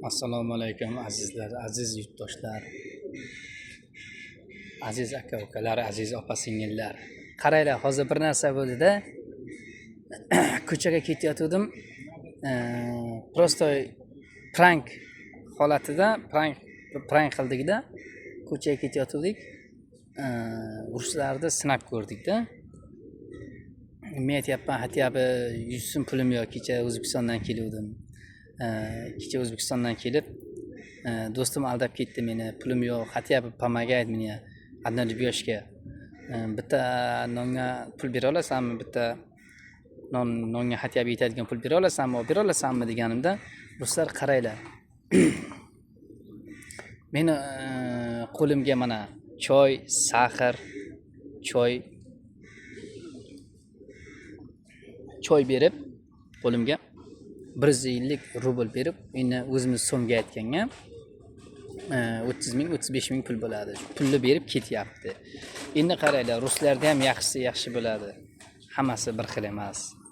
Assalomu alaykum azizlar, aziz yurtdoshlar, aziz aka ukalar, aziz opa singillar. Qaranglar, hozir bir narsa bo'ldi-da. Ko'chaga ketayotgandim. Prosto prank holatida, prank qildik-da. Ko'chaga ketayotgandik. Ruslarni sinab ko'rdik-da. Men aytyapman, hatyabi 100 so'm pulim yo'q, kecha O'zbekistondan kelgandim. Kecha O'zbekistondan kelib, do'stim aldab ketdi meni. Pulim yo'q, hatyabi pomagayt meni. Одна рыбешка. Bitta nonga pul bera olasanmi? Bitta nonga hatyabi yetadigan pul bera olasanmi? Bera olasanmi deganimda, ruslar qaranglar. Meni qo'limga mana choy, saxir, choy berib, qo'limga 150 rubl berib, endi o'zimiz so'mga aytganga 30 ming, 35 ming pul bo'ladi. Pulni berib ketyapti. Endi qaranglar, ruslarda ham yaxshi bo'ladi. Hammasi bir xil emas.